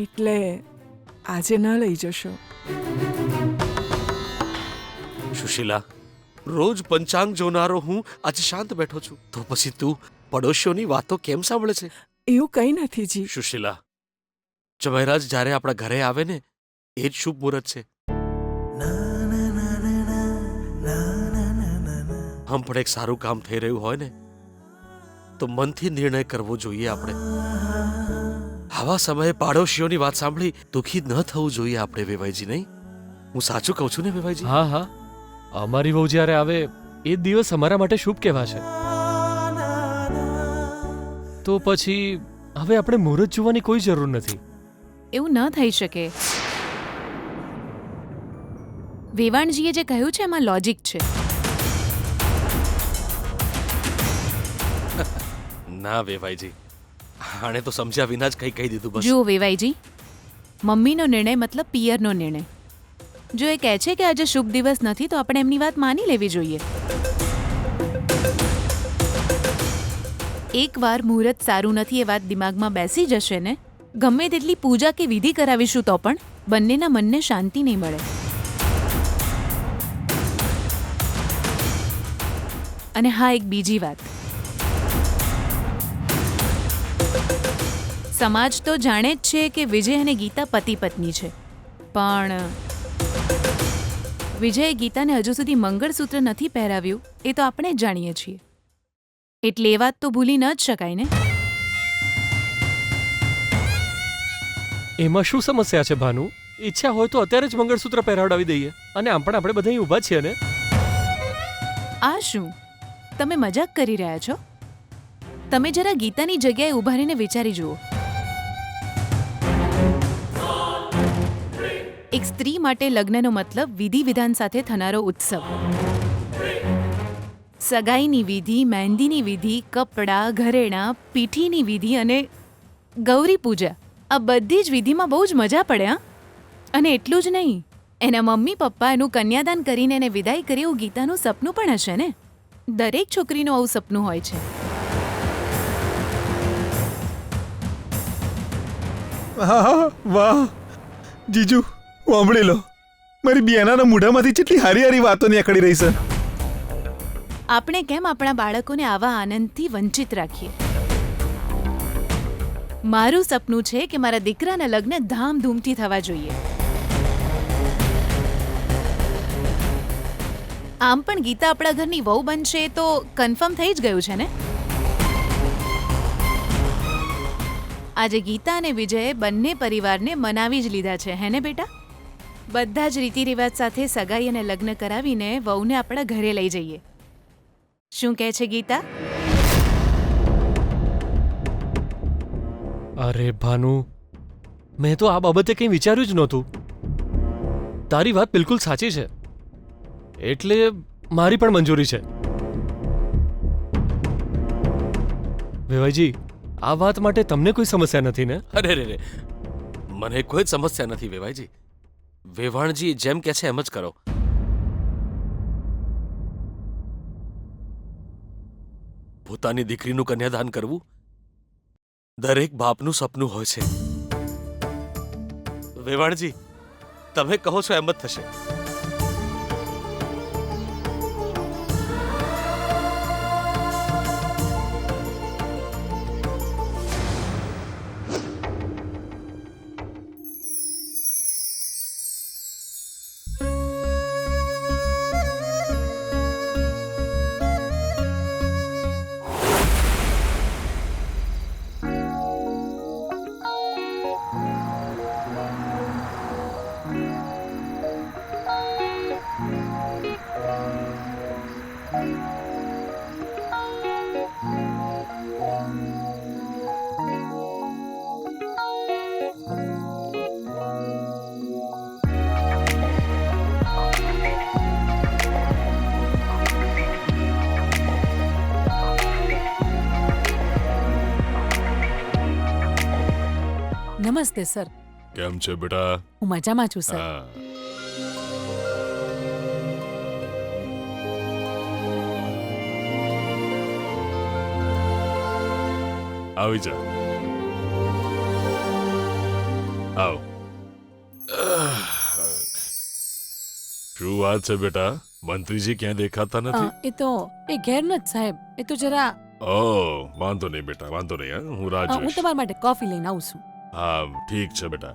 એટલે આજે ન લઈ જશો? સુશીલા, રોજ પંચાંગ જોનારો હું આજે શાંત બેઠો છું, તો પછી તું પડોશીઓની વાતો કેમ સાંભળે છે? એવું કંઈ નથી જી. સુશીલા, જમાઈરાજ જ્યારે આપણા ઘરે આવે ને એ જ શુભ મુહૂર્ત છે. આમ પણ એક સારું કામ થઈ રહ્યું હોય ને તો મનથી નિર્ણય કરવો જોઈએ આપણે. આવા સમયે પાડોશીઓની વાત સાંભળી દુઃખી ન થવું જોઈએ આપણે, વેવાઈજી, નહીં? હું સાચું કહું છું ને વેવાઈજી? હા હા, અમારી વહુ જ્યારે આવે એ દિવસ અમારા માટે શુભ કહેવાશે. તો પછી હવે આપણે મુહૂર્ત જોવાની કોઈ જરૂર નથી. એવું ન થઈ શકે. વેવાણજીએ જે કહ્યું છે એમાં લોજિક છે. ના વેવાઈજી, આણે તો સમજ્યા વિના જ કહી દીધું બસ. જુઓ વેવાઈજી, મમ્મીનો નિર્ણય મતલબ પિયરનો નિર્ણય. જો એ કહે છે કે આજે શુભ દિવસ નથી તો આપણે એમની વાત માની લેવી જોઈએ. એકવાર મુહૂર્ત સારું નથી એ વાત દિમાગમાં બેસી જશે ને, ગમે તેટલી પૂજા કે વિધિ કરાવીશું તો પણ બંનેના મનને શાંતિ નહીં મળે. અને હા, એક બીજી વાત, સમાજ તો જાણે જ છે કે વિજય અને ગીતા પતિ પત્ની છે, પણ વિજયે ગીતાને હજુ સુધી મંગળસૂત્ર નથી પહેરાવ્યું એ તો આપણે જ જાણીએ છીએ. એટલે એ વાત તો ભૂલી ન જ શકાય ને. એમાં શું સમસ્યા છે ભાનુ? ઈચ્છા હોય તો અત્યારે જ મંગળસૂત્ર પહેરાવડાવી દઈએ. અને આમ પણ આપણે બધા અહીં ઊભા છીએ ને. આ શું, તમે મજાક કરી રહ્યા છો? તમે જરા ગીતાની જગ્યાએ ઊભા રહીને વિચારી જુઓ. એક સ્ત્રી માટે લગ્નનો મતલબ વિધિ વિધાન સાથે થનારો ઉત્સવ. સગાઈની વિધિ, મહેંદીની વિધિ, કપડાં, ઘરેણાં, પીઠીની વિધિ અને ગૌરી પૂજા, આ બધી જ વિધિમાં બહુ જ મજા પડે. હા, અને એટલું જ નહીં, એના મમ્મી પપ્પા એનું કન્યાદાન કરીને એને વિદાય કરી એવું ગીતાનું સપનું પણ હશે ને. દરેક છોકરીનું આવું સપનું હોય છે. વાહ જીજુ, સાંભળી લો, મારી બિયાનાના મોઢામાંથી કેટલી હારી હારી વાતો નીકળી રહી છે. આપણે કેમ આપણા બાળકોને આવા આનંદથી વંચિત રાખીએ? મારું સપનું છે કે મારા દીકરાના લગ્ન ધામધૂમથી થવા જોઈએ. આમ પણ ગીતા આપણા ઘરની વહુ બનશે તો કન્ફર્મ થઈ જ ગયું છે ને. આજે ગીતા અને વિજયે બંને પરિવારને મનાવી જ લીધા છે, હે ને બેટા? બધા જ રીતિ રિવાજ સાથે સગાઈ અને લગ્ન કરાવીને વહુને આપણા ઘરે લઈ જઈએ. શું કહે છે ગીતા? અરે ભાનુ, મેં તો આ બાબતે કંઈ વિચાર્યું જ નહોતું. તારી વાત બિલકુલ સાચી છે, એટલે મારી પણ મંજૂરી છે. વેવાઈજી, આ વાત માટે તમને કોઈ સમસ્યા નથી ને? અરે રે રે, મને કોઈ જ સમસ્યા નથી વેવાઈજી. વેવાણજી જેમ કે છે એમ જ કરો. પોતાની દીકરીનું કન્યાદાન કરવું દરેક બાપનું સપનું હોય છે. વેવાણજી, તમે કહો છો એમ જ થશે. નમસ્તે સર. કેમ છે બેટા? હું મજામાં છું સર. હા, આવી જા. આવ. શું વાત છે બેટા? મંત્રીજી ક્યાં દેખાતા નથી? એ તો એ ઘેર ન જ સાહેબ, એ તો જરા ઓહ, વાંધો નહીં બેટા, વાંધો નહીં. હા, હું રાહ હું જોઈશ. તમારા માટે કોફી લઈને આવું છું. હા, ઠીક છે બેટા.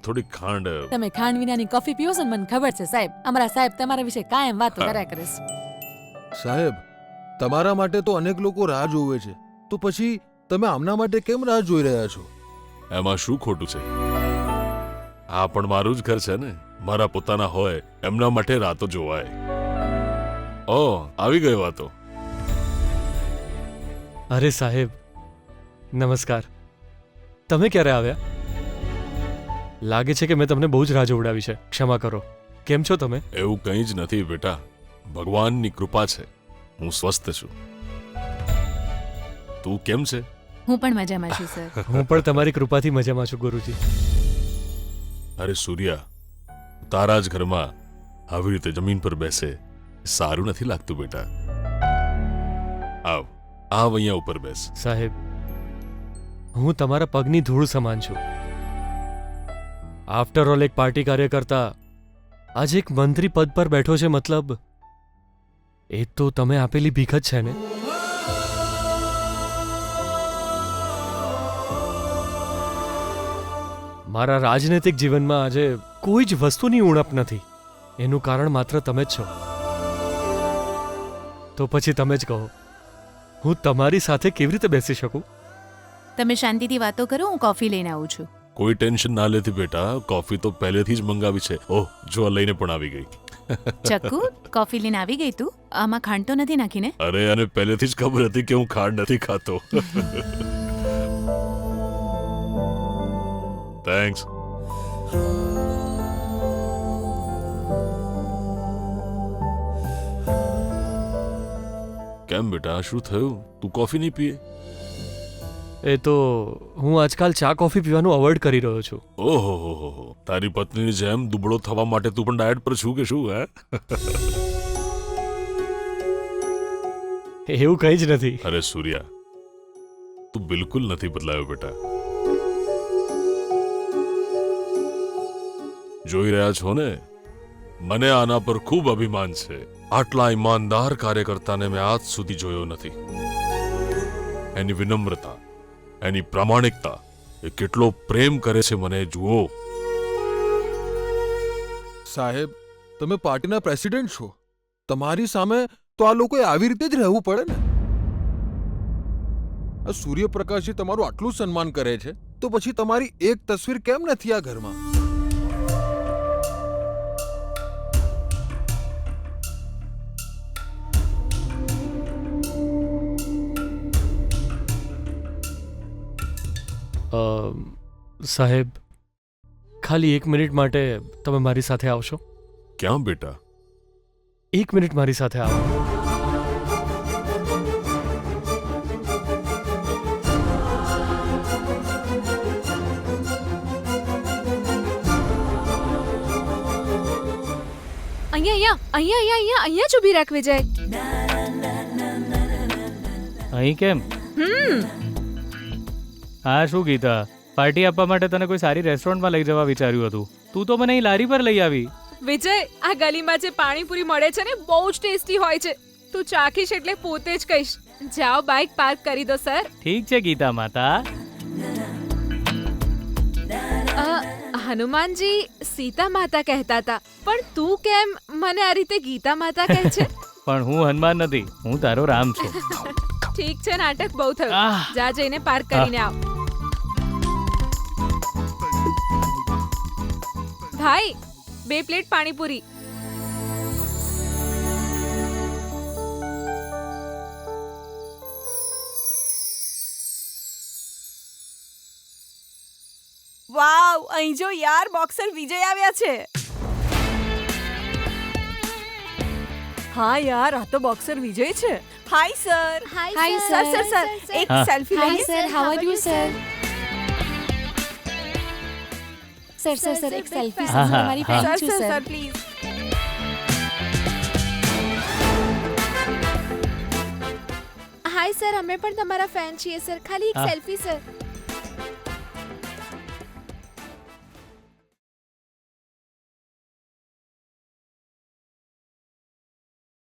થોડી ખાંડ. તમે ખાંડ વિનાની કોફી પીવો છો ને મને ખબર છે સાહેબ. અમારા સાહેબ તમારા વિશે કાયમ વાતો કર્યા કરે છે. સાહેબ, તમારા માટે તો અનેક લોકો રાહ જોવે છે, તો પછી તમે આમના માટે કેમ રાહ જોઈ રહ્યા છો? એમાં શું ખોટું છે? આ પણ મારું જ ઘર છે ને. મારા પોતાના હોય એમના માટે રાતો જોવાય. ઓહ, આવી ગઈ વાતો. અરે સાહેબ, નમસ્કાર. તમે ક્યારે આવ્યા? લાગે છે કે મેં તમને બહુ જ રાહ જોવડાવી છે. ક્ષમા કરો. કેમ છો તમે? એવું કંઈ જ નથી બેટા, ભગવાનની કૃપા છે. હું સ્વસ્થ છું. તું કેમ છે? હું પણ મજામાં છું સર. હું પણ તમારી કૃપાથી મજામાં છું ગુરુજી. અરે સૂર્યા, તારા જ ઘરમાં આવી રીતે જમીન પર બેસે સારું નથી લાગતું બેટા. આવ અહીંયા ઉપર બેસ. સાહેબ, હું તમારા પગની ધૂળ સમાન છું. આફ્ટર ઓલ એક પાર્ટી કાર્યકર્તા આજે એક મંત્રી પદ પર બેઠો છે, મતલબ એ તો તમે આપેલી ભીખ જ છે ને? મારા રાજનૈતિક જીવનમાં આજે કોઈ જ વસ્તુની ઉણપ નથી. એનું કારણ માત્ર તમે જ છો. તો પછી તમે જ કહો, હું તમારી સાથે કેવી રીતે બેસી શકું? તમે શાંતિથી વાતો કરો, હું કોફી લઈને આવું છું. કોઈ ટેન્શન ના લેતી બેટા, કોફી તો પહેલેથી જ મંગાવી છે. ઓહ, જો લઈને પણ આવી ગઈ. ચક્કુ, કોફી લઈને આવી ગઈ તું? આમાં ખાંડ તો નથી નાખીને? અરે, અને પહેલેથી જ ખબર હતી કે હું ખાંડ નથી ખાતો. થેન્ક્સ. કેમ બેટા, શું થયું? તું કોફી નહીં પીએ? એ તો હું આજકાલ ચા કોફી પીવાનું અવોઇડ કરી રહ્યો છું. ઓહો હો હો, તારી પત્નીની જેમ દુબળો થવા માટે તું પણ ડાયટ પર છું કે શું? હે, એવું કંઈ જ નથી. અરે સૂર્યા, તું બિલકુલ નથી બદલાયો બેટા. જોઈ રહ્યા છો ને, મને આના પર ખૂબ અભિમાન છે. આટલા ઈમાનદાર કાર્યકર્તાને મેં આજ સુધી જોયો નથી. એની વિનમ્રતા, એની પ્રામાણિકતા, એ કેટલો પ્રેમ કરે છે મને જુઓ. સાહેબ, તમે પાર્ટીના પ્રેસિડેન્ટ છો. તમારી સામે તો આ લોકોએ આવી રીતે જ રહેવું પડે ને. આ સૂર્યપ્રકાશજી તમારું આટલું સન્માન કરે છે, તો પછી તમારી એક તસવીર કેમ નથી આ ઘરમાં? સાહેબ, ખાલી 1 મિનિટ માટે તમે મારી સાથે આવશો? ક્યાં બેટા? 1 મિનિટ મારી સાથે આવો. અહીંયા જ ઊભી રાખ વિજય. અહીં કેમ? હા, શું ગીતા, પાર્ટી આપવા માટે તને કોઈ સારી રેસ્ટોરન્ટમાં લઈ જવા વિચાર્યું હતું. તું તો મને અહીં લારી પર લઈ આવી. વિજય, આ ગલીમાં જે પાણીપુરી મળે છે ને, બહુ જ ટેસ્ટી હોય છે. તું ચાખીશ એટલે પોતે જ કહીશ. જાઓ, બાઇક પાર્ક કરી દો સર. ઠીક છે ગીતા માતા. હનુમાનજી સીતા માતા કહેતા હતા, પણ તું કેમ મને આ રીતે ગીતા માતા કહે છે? પણ હું હનુમાન નથી, હું તારો રામ છું. ઠીક છે, નાટક બહુ થયું. આહ. જા, જઈને પાર્ક કરીને આવ. ભાઈ, 2 પ્લેટ પાણીપુરી. વાવ, અહીં જો યાર, બોક્સર વિજય આવ્યા છે. હા યાર, આ તો બોક્સર વિજય છે. Hi sir. Hi, sir sir. Sir sir, એક હા. સેલ્ફી Hi લઈએ. sir, how are you sir? Sir એક સેલ્ફી હા, હા, તમારી હા. ફેન સર છું sir sir. Sir please. Hi sir, અમે પણ તમારા ફેન છીએ સર. ખાલી એક હા. Selfie sir.